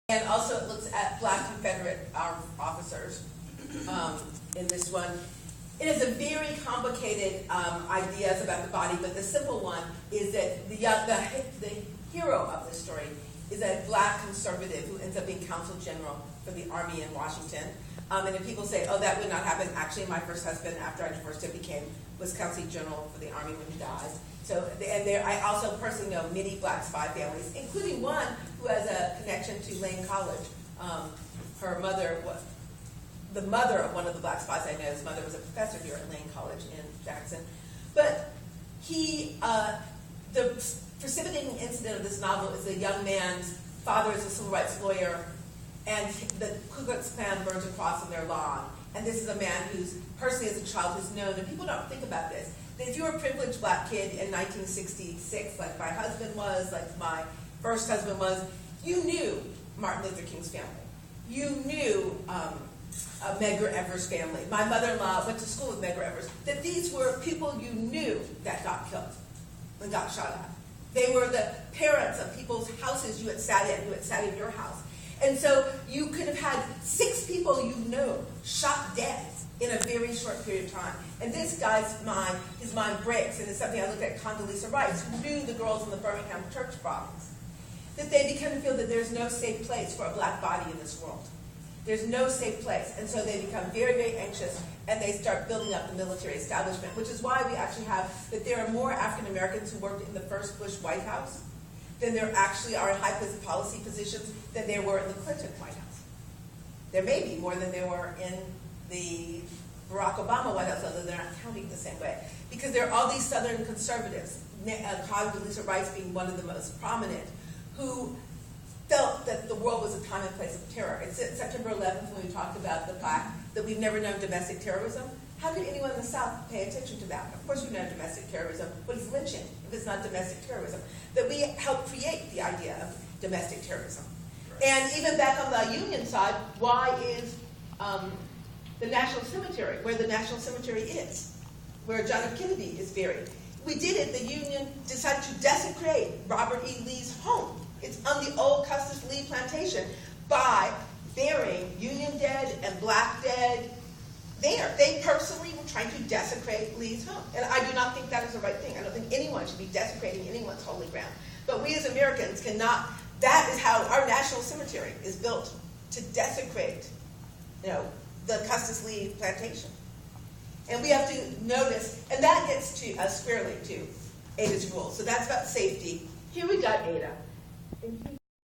And also it looks at black Confederate officers in this one. It is a very complicated ideas about the body, but the simple one is that the hero of this story is a black conservative who ends up being consul general for the army in Washington. And if people say, oh, that would not happen, actually my first husband, after I divorced him, was consul general for the army when he died. So, I also personally know many black spy families, including one who has a connection to Lane College. Her mother was the mother of one of the black spies I know. His mother was a professor here at Lane College in Jackson. But the precipitating incident of this novel is a young man's father is a civil rights lawyer, and the Ku Klux Klan burns a cross on their lawn. And this is a man who's personally as a child who's known, and people don't think about this, that if you were a privileged black kid in 1966, like my husband was, like my first husband was, you knew Martin Luther King's family. You knew Medgar Evers' family. My mother-in-law went to school with Medgar Evers. That these were people you knew that got killed and got shot at. They were the parents of people's houses you had sat in your house. And so you could have had 6 people you know shot dead in a very short period of time. And this guy's mind, his mind breaks, and it's something I looked at Condoleezza Rice, who knew the girls in the Birmingham church bombings, that they begin to feel that there's no safe place for a black body in this world. There's no safe place. And so they become very, very anxious, and they start building up the military establishment, which is why we actually have that there are more African Americans who worked in the first Bush White House than there actually are in high policy positions than there were in the Clinton White House. There may be more than there were in the Barack Obama White House, although they're not counting the same way. Because there are all these Southern conservatives, Condoleezza Rice being one of the most prominent, who felt that the world was a time and place of terror. It's September 11th when we talked about the fact that we've never known domestic terrorism. How could anyone in the South pay attention to that? Of course we know domestic terrorism. What is lynching if it's not domestic terrorism? That we helped create the idea of domestic terrorism. Right. And even back on the Union side, why is the National Cemetery, where the National Cemetery is, where John F. Kennedy is buried? We did it. The Union decided to desecrate Robert E. Lee's home. It's on the old Custis Lee plantation by burying Union dead and black dead there. They personally were trying to desecrate Lee's home. And I do not think that is the right thing. I don't think anyone should be desecrating anyone's holy ground. But we as Americans cannot, that is how our national cemetery is built, to desecrate, the Custis Lee plantation. And we have to notice, and that gets to us squarely to Ada's rule. So that's about safety. Here we got Ada. And